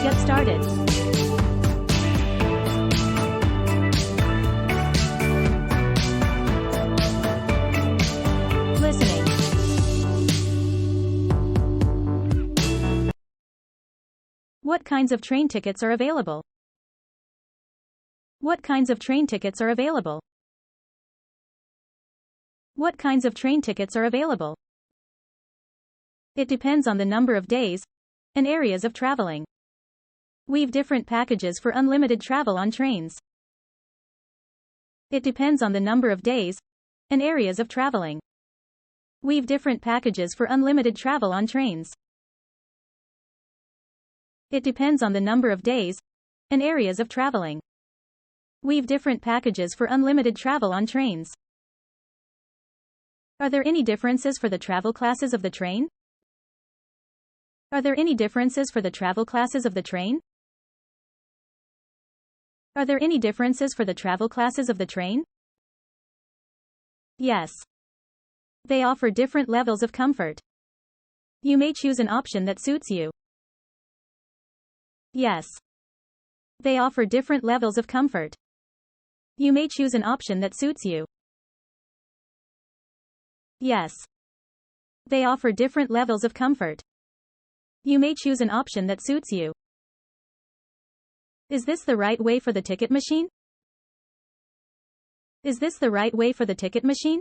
get started. Listening. What kinds of train tickets are available? What kinds of train tickets are available? What kinds of train tickets are available? It depends on the number of days and areas of traveling. We've different packages for unlimited travel on trains. It depends on the number of days and areas of traveling. We've different packages for unlimited travel on trains. It depends on the number of days and areas of traveling. We've different packages for unlimited travel on trains. Are there any differences for the travel classes of the train? Are there any differences for the travel classes of the train? Are there any differences for the travel classes of the train? Yes. They offer different levels of comfort. You may choose an option that suits you. Yes. They offer different levels of comfort. You may choose an option that suits you. Yes. They offer different levels of comfort. You may choose an option that suits you. Is this the right way for the ticket machine? Is this the right way for the ticket machine?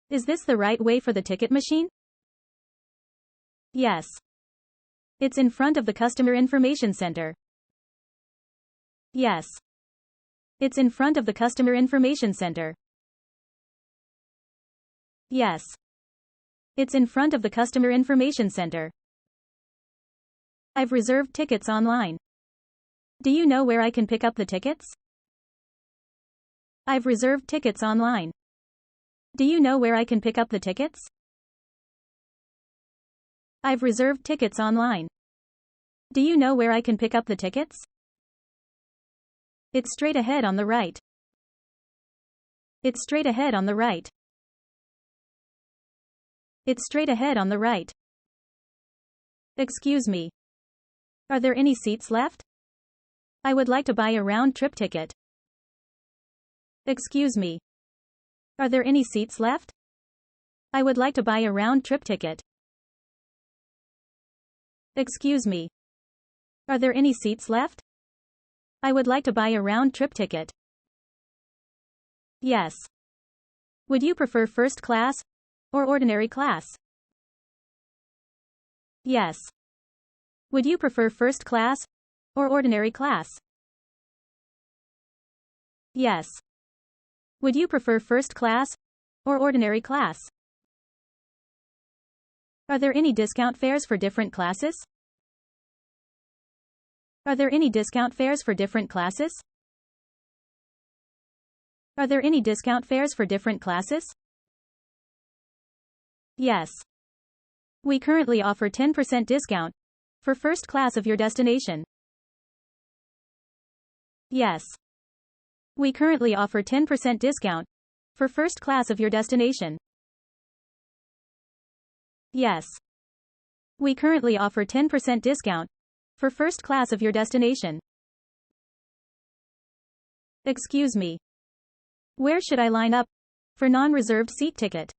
Is this the right way for the ticket machine? Yes. It's in front of the customer information center. Yes. It's in front of the customer information center. Yes. It's in front of the customer information center. I've reserved tickets online. Do you know where I can pick up the tickets? I've reserved tickets online. Do you know where I can pick up the tickets? I've reserved tickets online. Do you know where I can pick up the tickets? It's straight ahead on the right. It's straight ahead on the right. It's straight ahead on the right. Excuse me. Are there any seats left? I would like to buy a round-trip ticket. Excuse me. Are there any seats left? I would like to buy a round-trip ticket. Excuse me. Are there any seats left? I would like to buy a round-trip ticket. Yes. Would you prefer first class or ordinary class? Yes. Would you prefer first class or ordinary class? Yes. Would you prefer first class or ordinary class? Are there any discount fares for different classes? Are there any discount fares for different classes? Are there any discount fares for different classes? Yes. We currently offer 10% discount for first class of your destination. Yes. We currently offer 10% discount for first class of your destination. Yes. We currently offer 10% discount for first class of your destination. Excuse me. Where should I line up for non-reserved seat ticket?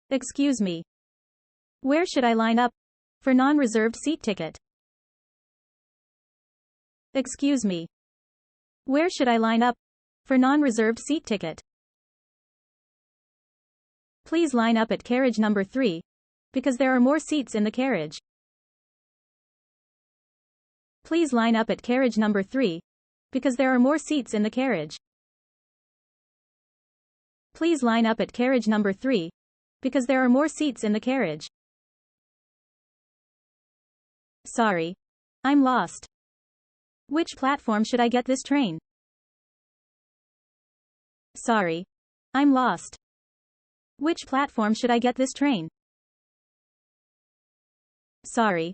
Excuse me. Where should I line up for non-reserved seat ticket? Excuse me. Where should I line up for non-reserved seat ticket? Please line up at carriage number 3, because there are more seats in the carriage. Please line up at carriage number 3, because there are more seats in the carriage. Please line up at carriage number 3, because there are more seats in the carriage. Sorry. I'm lost. Which platform should I get this train? Sorry. I'm lost. Which platform should I get this train? Sorry.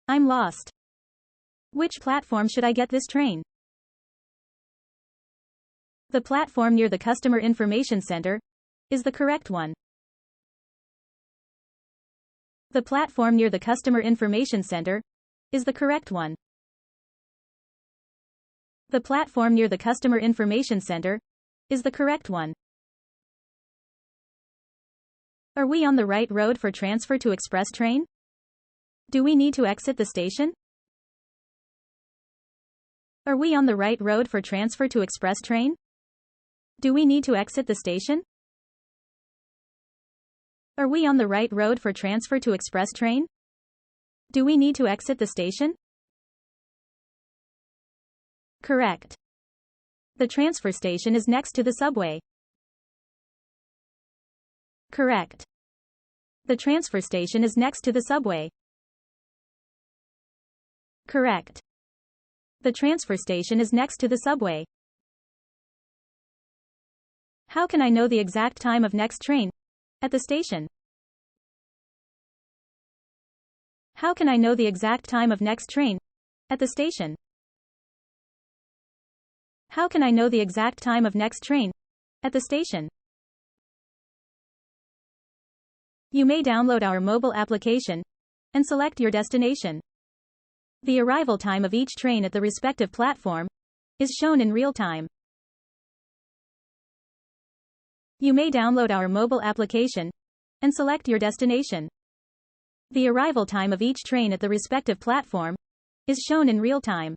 I'm lost. Which platform should I get this train? The platform near the Customer Information Center is the correct one. The platform near the customer information center is the correct one. The platform near the customer information center is the correct one. Are we on the right road for transfer to express train? Do we need to exit the station? Are we on the right road for transfer to express train? Do we need to exit the station? Are we on the right road for transfer to express train? Do we need to exit the station? Correct. The transfer station is next to the subway. Correct. The transfer station is next to the subway. Correct. The transfer station is next to the subway. How can I know the exact time of next train at the station? How can I know the exact time of next train at the station? How can I know the exact time of next train at the station? You may download our mobile application and select your destination. The arrival time of each train at the respective platform is shown in real time. You may download our mobile application and select your destination. The arrival time of each train at the respective platform is shown in real time.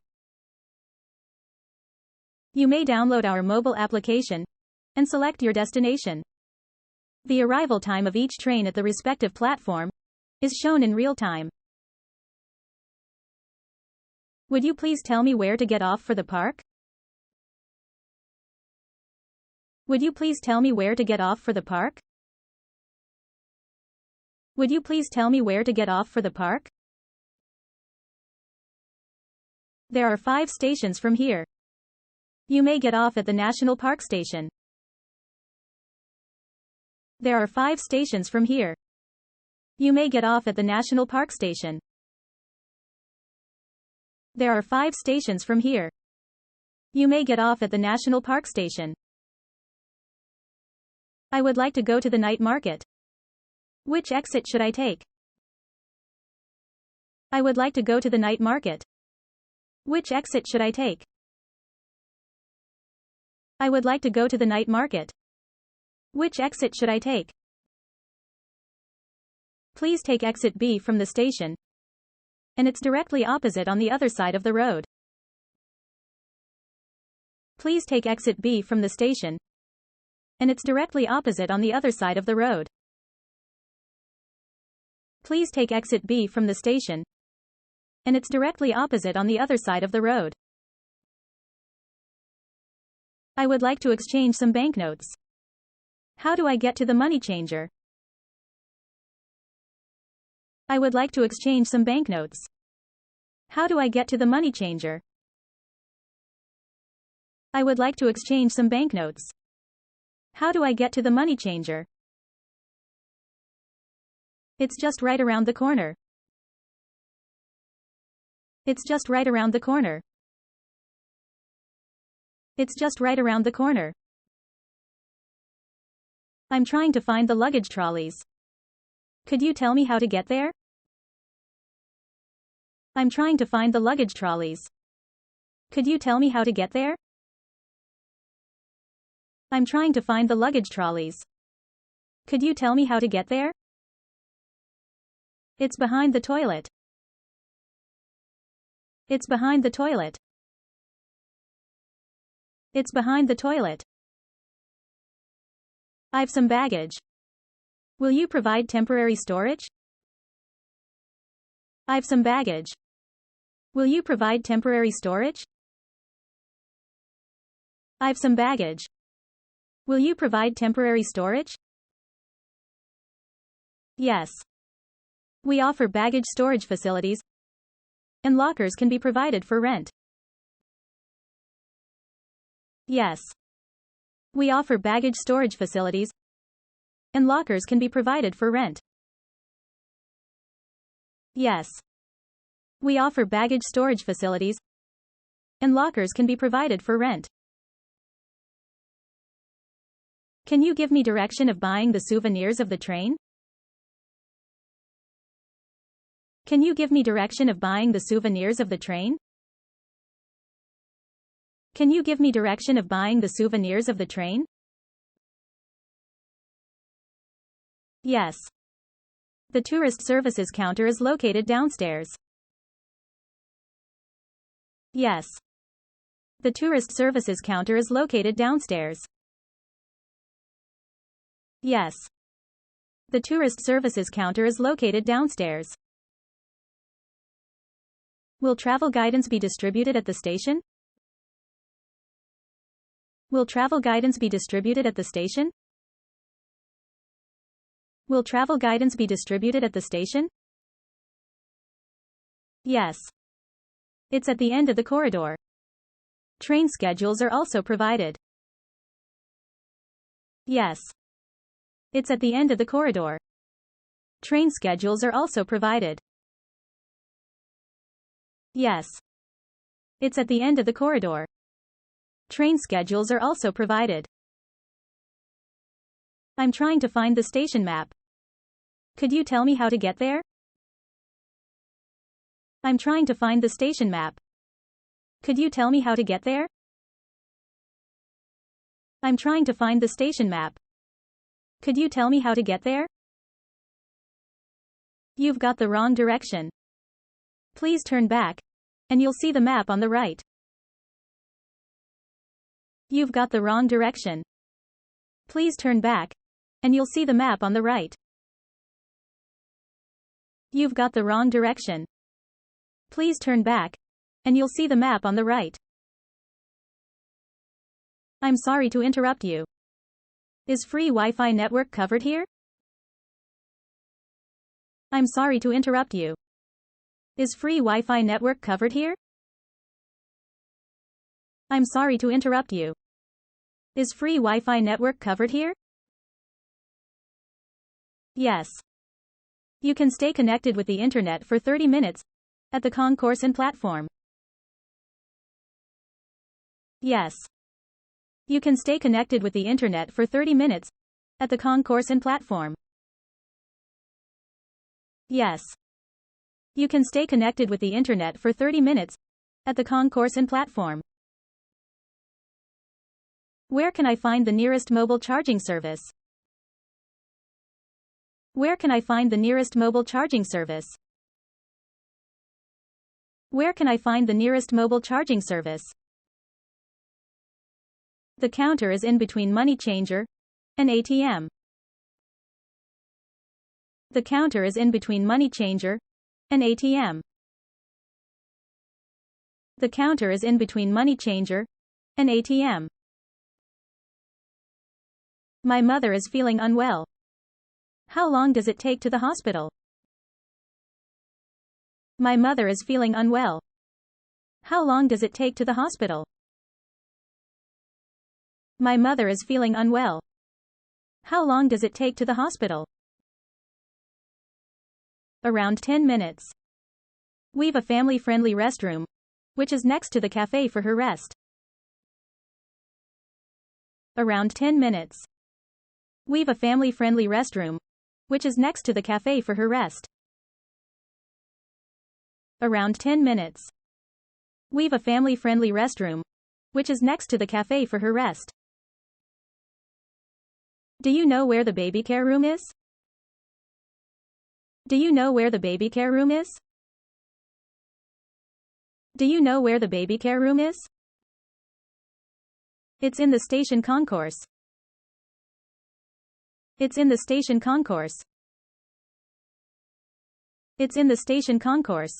You may download our mobile application and select your destination. The arrival time of each train at the respective platform is shown in real time. Would you please tell me where to get off for the park? Would you please tell me where to get off for the park? Would you please tell me where to get off for the park? There are 5 stations from here. You may get off at the National Park Station. There are 5 stations from here. You may get off at the National Park Station. There are 5 stations from here. You may get off at the National Park Station. I would like to go to the night market. Which exit should I take? I would like to go to the night market. Which exit should I take? I would like to go to the night market. Which exit should I take? Please take exit B from the station, and it's directly opposite on the other side of the road. Please take exit B from the station, and it's directly opposite on the other side of the road. Please take exit B from the station, and it's directly opposite on the other side of the road. I would like to exchange some banknotes. How do I get to the money changer? I would like to exchange some banknotes. How do I get to the money changer? I would like to exchange some banknotes. How do I get to the money changer? It's just right around the corner. It's just right around the corner. It's just right around the corner. I'm trying to find the luggage trolleys. Could you tell me how to get there? I'm trying to find the luggage trolleys. Could you tell me how to get there? I'm trying to find the luggage trolleys. Could you tell me how to get there? It's behind the toilet. It's behind the toilet. It's behind the toilet. I've some baggage. Will you provide temporary storage? I've some baggage. Will you provide temporary storage? I've some baggage. Will you provide temporary storage? Yes. We offer baggage storage facilities, and lockers can be provided for rent. Yes. We offer baggage storage facilities, and lockers can be provided for rent. Yes. We offer baggage storage facilities, and lockers can be provided for rent. Can you give me direction of buying the souvenirs of the train? Can you give me direction of buying the souvenirs of the train? Can you give me direction of buying the souvenirs of the train? Yes. The tourist services counter is located downstairs. Yes. The tourist services counter is located downstairs. Yes. The tourist services counter is located downstairs. Will travel guidance be distributed at the station? Will travel guidance be distributed at the station? Will travel guidance be distributed at the station? Yes. It's at the end of the corridor. Train schedules are also provided. Yes. It's at the end of the corridor. Train schedules are also provided. Yes. It's at the end of the corridor. Train schedules are also provided. I'm trying to find the station map. Could you tell me how to get there? I'm trying to find the station map. Could you tell me how to get there? I'm trying to find the station map. Could you tell me how to get there? You've got the wrong direction. Please turn back, and you'll see the map on the right. You've got the wrong direction. Please turn back, and you'll see the map on the right. You've got the wrong direction. Please turn back, and you'll see the map on the right. I'm sorry to interrupt you. Is free Wi-Fi network covered here? I'm sorry to interrupt you. Is free Wi-Fi network covered here? I'm sorry to interrupt you. Is free Wi-Fi network covered here? Yes. You can stay connected with the internet for 30 minutes at the concourse and platform. Yes. You can stay connected with the internet for 30 minutes at the concourse and platform. Yes. You can stay connected with the internet for 30 minutes at the concourse and platform. Where can I find the nearest mobile charging service? Where can I find the nearest mobile charging service? Where can I find the nearest mobile charging service? The counter is in between money changer and ATM. The counter is in between money changer and ATM. The counter is in between money changer and ATM. My mother is feeling unwell. How long does it take to the hospital? My mother is feeling unwell. How long does it take to the hospital? My mother is feeling unwell. How long does it take to the hospital? Around 10 minutes. We've a family-friendly restroom, which is next to the cafe for her rest. Around 10 minutes. We've a family-friendly restroom, which is next to the cafe for her rest. Around 10 minutes. We've a family-friendly restroom, which is next to the cafe for her rest. Do you know where the baby care room is? Do you know where the baby care room is? Do you know where the baby care room is? It's in the station concourse. It's in the station concourse. It's in the station concourse.